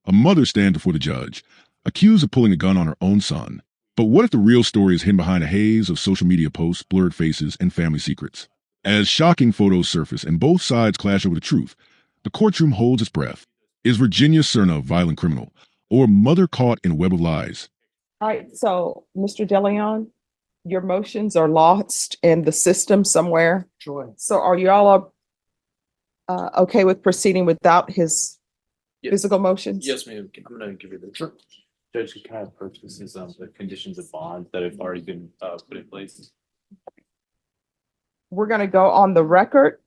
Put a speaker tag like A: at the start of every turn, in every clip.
A: A mother stands before the judge, accused of pulling a gun on her own son. But what if the real story is hidden behind a haze of social media posts, blurred faces, and family secrets? As shocking photos surface and both sides clash over the truth, the courtroom holds its breath. Is Virginia Cerna a violent criminal, or a mother caught in a web of lies?
B: All right, so Mr. DeLeon, your motions are lost in the system somewhere.
C: Sure.
B: So are you all okay with proceeding without his
D: Yes.
B: physical motions?
D: Yes, ma'am. I'm gonna give you the.
C: Sure.
D: Judge, can I approach this as the conditions of bond that have already been put in place?
B: We're gonna go on the record.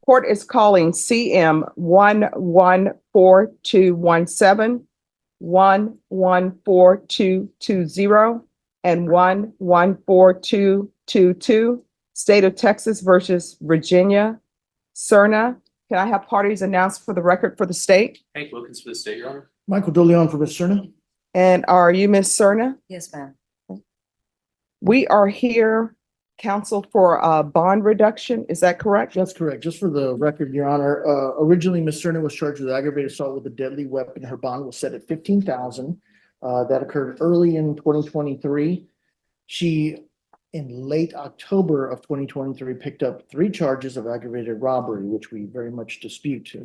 B: Court is calling CM 114217, 114220, and 114222. State of Texas versus Virginia Cerna. Can I have parties announced for the record for the state?
D: Hank Wilkins for the state, Your Honor.
C: Michael DeLeon for Ms. Cerna.
B: And are you Ms. Cerna?
E: Yes, ma'am.
B: We are here, counsel, for a bond reduction. Is that correct?
C: That's correct. Just for the record, Your Honor, originally Ms. Cerna was charged with aggravated assault with a deadly weapon. Her bond was set at $15,000. That occurred early in 2023. She, in late October of 2023, picked up 3 charges of aggravated robbery, which we very much dispute.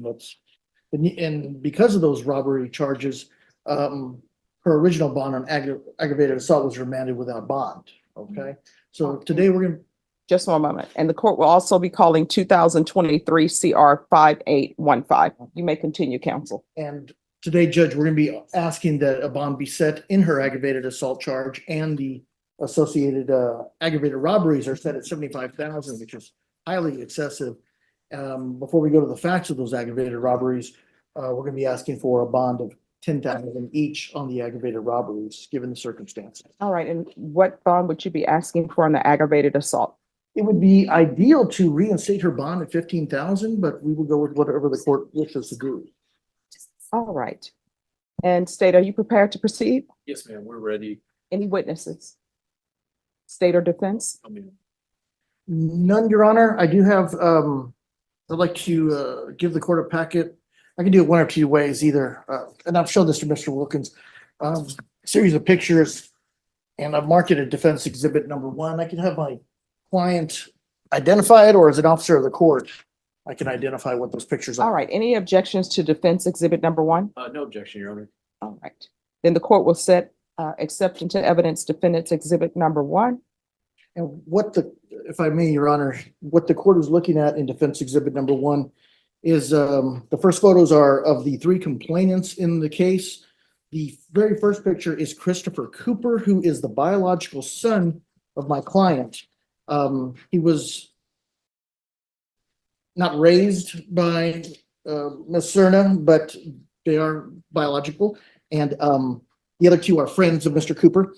C: And because of those robbery charges, her original bond on aggravated assault was remanded without bond. Okay, so today we're going to.
B: Just one moment. And the court will also be calling 2023 CR 5815. You may continue, counsel.
C: And today, Judge, we're going to be asking that a bond be set in her aggravated assault charge, and the associated aggravated robberies are set at $75,000, which is highly excessive. Before we go to the facts of those aggravated robberies, we're going to be asking for a bond of $10,000 each on the aggravated robberies, given the circumstances.
B: All right. And what bond would you be asking for on the aggravated assault?
C: It would be ideal to reinstate her bond at $15,000, but we will go with whatever the court wishes to do.
B: All right. And state, are you prepared to proceed?
D: Yes, ma'am. We're ready.
B: Any witnesses? State or defense?
D: I mean,
C: None, Your Honor. I do have, I'd like to give the court a packet. I can do it one of 2 ways, either, and I've shown this to Mr. Wilkins, series of pictures, and I've marked it as defense exhibit number 1. I can have my client identify it, or as an officer of the court, I can identify what those pictures are.
B: All right. Any objections to defense exhibit number 1?
D: no objection, Your Honor.
B: All right. Then the court will set except into evidence defendant's exhibit number 1.
C: And if I may, Your Honor, what the court is looking at in defense exhibit number 1 is the first photos are of the 3 complainants in the case. The very first picture is Christopher Cooper, who is the biological son of my client. He was not raised by Ms. Cerna, but they are biological. And the other 2 are friends of Mr. Cooper.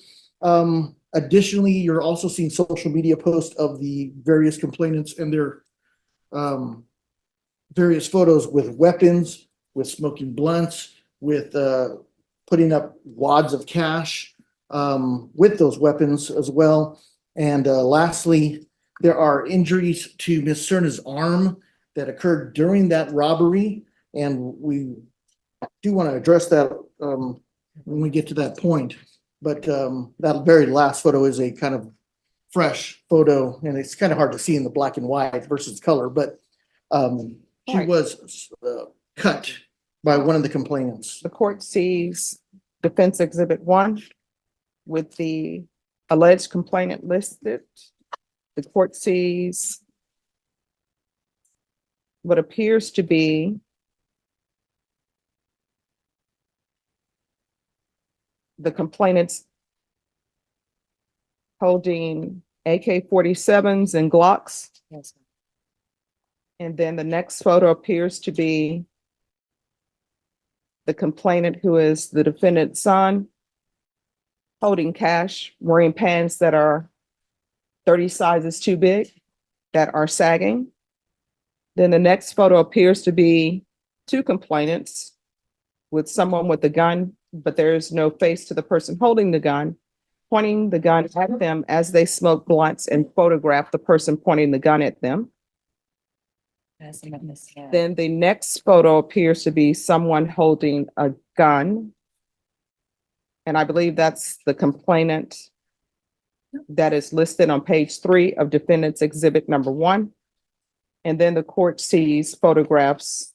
C: Additionally, you're also seeing social media posts of the various complainants and their various photos with weapons, with smoking blunts, with putting up wads of cash with those weapons as well. And lastly, there are injuries to Ms. Cerna's arm that occurred during that robbery. And we do want to address that when we get to that point. But that very last photo is a kind of fresh photo, and it's kind of hard to see in the black and white versus color, but she
B: Right.
C: was cut by one of the complainants.
B: The court sees defense exhibit 1 with the alleged complainant listed. The court sees what appears to be the complainants holding AK-47s and Glocks.
E: Yes, ma'am.
B: And then the next photo appears to be the complainant, who is the defendant's son, holding cash, wearing pants that are 30 sizes too big, that are sagging. Then the next photo appears to be 2 complainants with someone with a gun, but there is no face to the person holding the gun, pointing the gun at them as they smoke blunts and photograph the person pointing the gun at them. Then the next photo appears to be someone holding a gun. And I believe that's the complainant that is listed on page 3 of defendant's exhibit number 1. And then the court sees photographs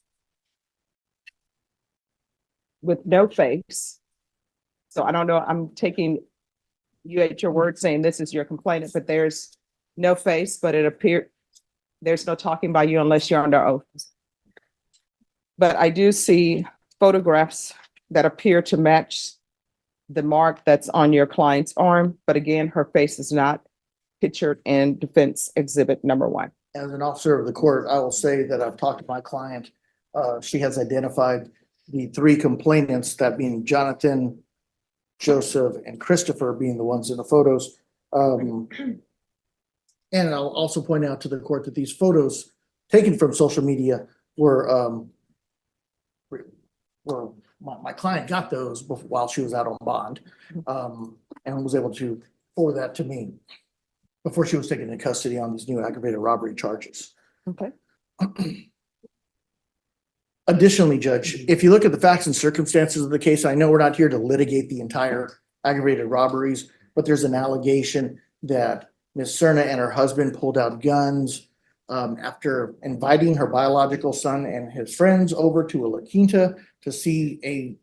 B: with no face. So I don't know, I'm taking you at your word saying this is your complainant, but there's no face, but it appeared there's no talking by you unless you're under oath. But I do see photographs that appear to match the mark that's on your client's arm. But again, her face is not pictured in defense exhibit number 1.
C: As an officer of the court, I will say that I've talked to my client. She has identified the 3 complainants, that being Jonathan, Joseph, and Christopher being the ones in the photos. And I'll also point out to the court that these photos taken from social media were my client got those while she was out on bond, and was able to forward that to me before she was taken into custody on these new aggravated robbery charges.
B: Okay.
C: Additionally, Judge, if you look at the facts and circumstances of the case, I know we're not here to litigate the entire aggravated robberies, but there's an allegation that Ms. Cerna and her husband pulled out guns after inviting her biological son and his friends over to a La Quinta to see a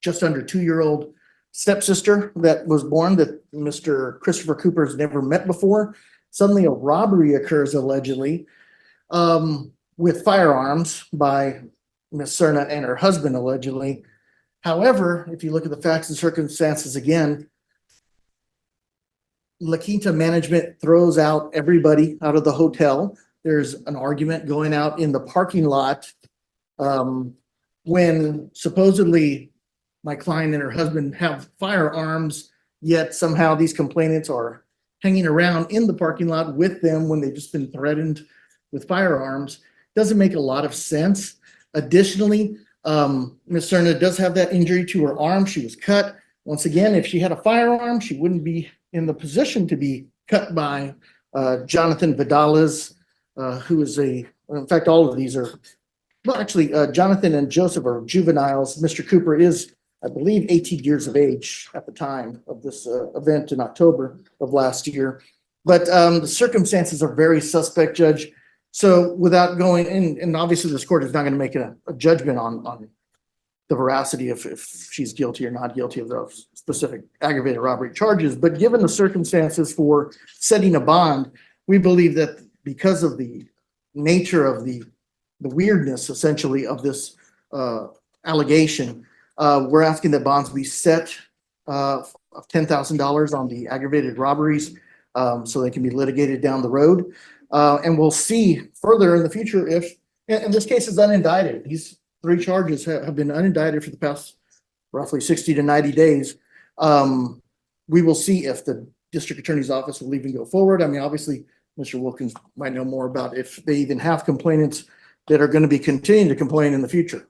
C: just under 2-year-old stepsister that was born that Mr. Christopher Cooper has never met before. Suddenly a robbery occurs allegedly with firearms by Ms. Cerna and her husband allegedly. However, if you look at the facts and circumstances again, La Quinta management throws out everybody out of the hotel. There's an argument going out in the parking lot when supposedly my client and her husband have firearms, yet somehow these complainants are hanging around in the parking lot with them when they've just been threatened with firearms. Doesn't make a lot of sense. Additionally, Ms. Cerna does have that injury to her arm. She was cut. Once again, if she had a firearm, she wouldn't be in the position to be cut by Jonathan Vidales, who is in fact, all of these are, well, actually, Jonathan and Joseph are juveniles. Mr. Cooper is, I believe, 18 years of age at the time of this event in October of last year. But the circumstances are very suspect, Judge. So without going in, and obviously this court is not going to make a judgment on the veracity if she's guilty or not guilty of those specific aggravated robbery charges. But given the circumstances for setting a bond, we believe that because of the nature of the weirdness, essentially, of this allegation, we're asking that bonds be set of $10,000 on the aggravated robberies so they can be litigated down the road. And we'll see further in the future if, and this case is unindicted. These 3 charges have been unindicted for the past roughly 60 to 90 days. We will see if the district attorney's office will even go forward. I mean, obviously, Mr. Wilkins might know more about if they even have complainants that are going to be continuing to complain in the future.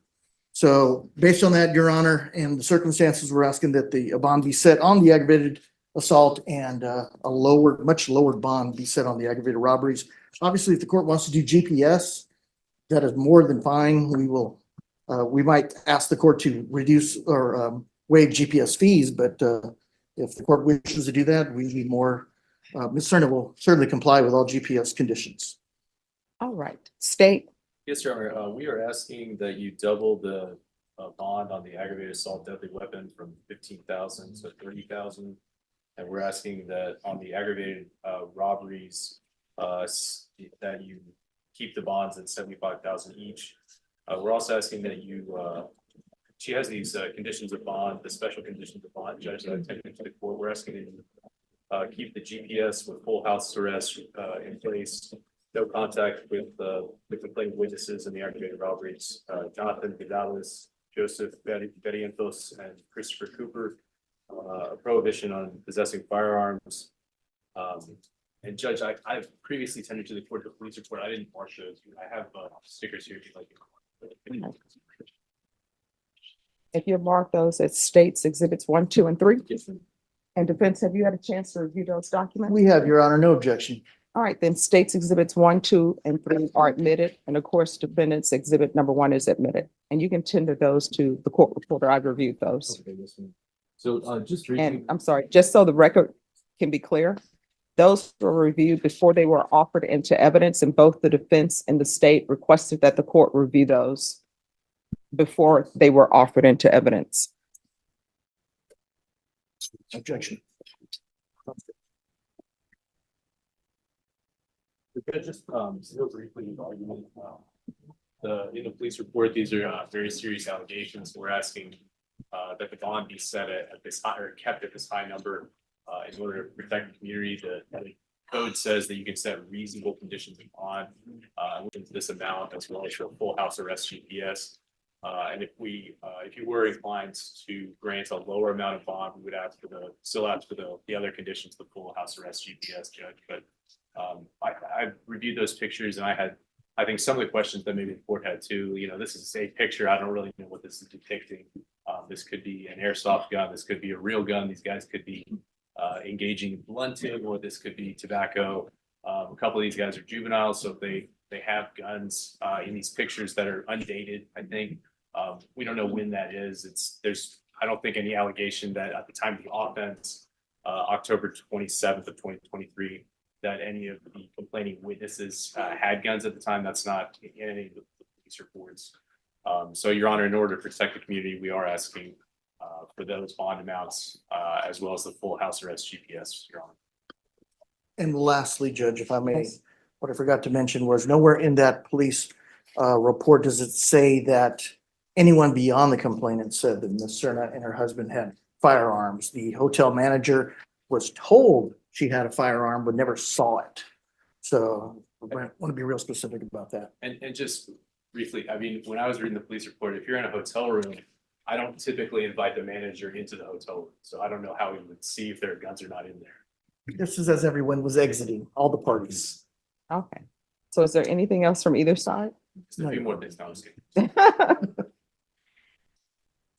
C: So based on that, Your Honor, and the circumstances, we're asking that the bond be set on the aggravated assault and a much lowered bond be set on the aggravated robberies. Obviously, if the court wants to do GPS, that is more than fine. We might ask the court to reduce or waive GPS fees, but if the court wishes to do that, we need more. Ms. Cerna will certainly comply with all GPS conditions.
B: All right. State.
D: Yes, Your Honor. We are asking that you double the bond on the aggravated assault deadly weapon from $15,000 to $30,000. And we're asking that on the aggravated robberies, that you keep the bonds at $75,000 each. We're also asking that you, she has these conditions of bond, the special conditions of bond, Judge, that I attended to the court. We're asking that you keep the GPS with full house arrest in place, no contact with the complainant witnesses in the aggravated robberies, Jonathan Vidales, Joseph Berrientos, and Christopher Cooper, a prohibition on possessing firearms. And Judge, I've previously tended to the court the police report. I didn't mark those. I have stickers here if you'd like.
B: If you mark those as states exhibits 1, 2, and 3.
D: Yes.
B: And defense, have you had a chance to review those documents?
C: We have, Your Honor, no objection.
B: All right, then states exhibits 1, 2, and 3 are admitted, and of course, defendants exhibit number 1 is admitted. And you can tender those to the court reporter. I've reviewed those.
D: Okay, this one. So, just
B: And
D: reading,
B: I'm sorry, just so the record can be clear, those were reviewed before they were offered into evidence, and both the defense and the state requested that the court review those before they were offered into evidence.
C: Objection.
D: just, real briefly, the argument, in the police report, these are, very serious allegations. We're asking, that the bond be set at this high, or kept at this high number, in order to protect the community. The code says that you can set reasonable conditions of bond, within this amount, as well as your full house arrest GPS. And if you were inclined to grant a lower amount of bond, we would still ask for the other conditions, the full house arrest GPS, Judge. But I reviewed those pictures, and I think some of the questions that maybe the court had too. This is a picture. I don't really know what this is depicting. This could be an airsoft gun. This could be a real gun. These guys could be engaging in blunting, or this could be tobacco. A couple of these guys are juveniles, so if they have guns in these pictures that are undated, I think. We don't know when that is. I don't think any allegation that at the time of the offense, October 27th of 2023, that any of the complaining witnesses had guns at the time. That's not in any of the police reports. So, Your Honor, in order to protect the community, we are asking for those bond amounts, as well as the full house arrest GPS, Your Honor.
C: And lastly, Judge, if I may, what I forgot to mention was nowhere in that police report does it say that anyone beyond the complainant said that Ms. Cerna and her husband had firearms. The hotel manager was told she had a firearm, but never saw it. So I want to be real specific about that.
D: And just briefly, I mean, when I was reading the police report, if you're in a hotel room, I don't typically invite the manager into the hotel room. So I don't know how we would see if there are guns or not in there.
C: This is as everyone was exiting, all the parties.
B: Okay. So is there anything else from either side?
D: Just a few more things. No, I'm just kidding.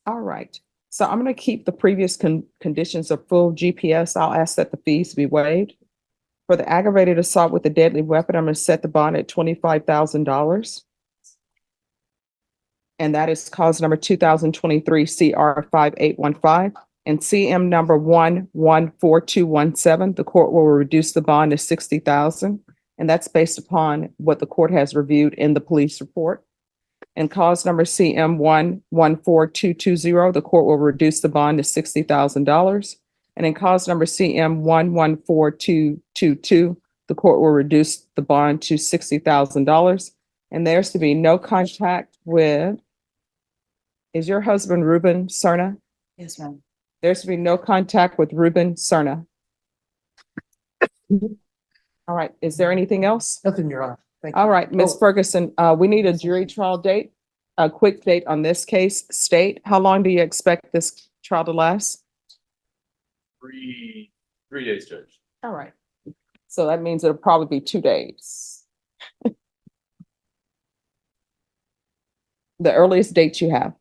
B: All right. So I'm going to keep the previous conditions of full GPS. I'll ask that the fees be waived. For the aggravated assault with a deadly weapon, I'm going to set the bond at $25,000. And that is cause number 2023 CR 5815 and CM number 114217. The court will reduce the bond to $60,000. And that's based upon what the court has reviewed in the police report. And cause number CM 114220, the court will reduce the bond to $60,000. And in cause number CM 114222, the court will reduce the bond to $60,000. And there's to be no contact with, is your husband Ruben Cerna?
E: Yes, ma'am.
B: There's to be no contact with Ruben Cerna. All right, is there anything else?
C: Nothing, Your Honor. Thank you.
B: All right, Ms. Ferguson, we need a jury trial date, a quick date on this case. State, how long do you expect this trial to last?
D: 3 days, Judge.
B: All right. So that means it'll probably be 2 days. The earliest date you have.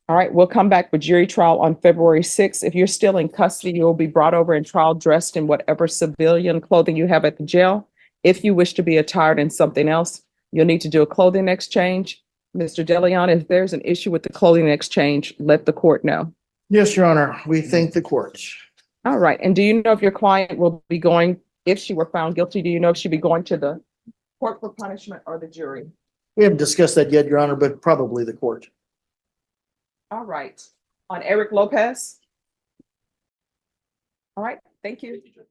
B: All right, we'll come back with jury trial on February 6th. If you're still in custody, you'll be brought over and trial dressed in whatever civilian clothing you have at the jail. If you wish to be attired in something else, you'll need to do a clothing exchange. Mr. DeLeon, if there's an issue with the clothing exchange, let the court know.
C: Yes, Your Honor. We thank the court.
B: All right, and do you know if your client will be going, if she were found guilty, do you know if she'd be going to the court for punishment or the jury?
C: We haven't discussed that yet, Your Honor, but probably the court.
B: All right, on Eric Lopez? All right, thank you.
D: Thank you, Judge.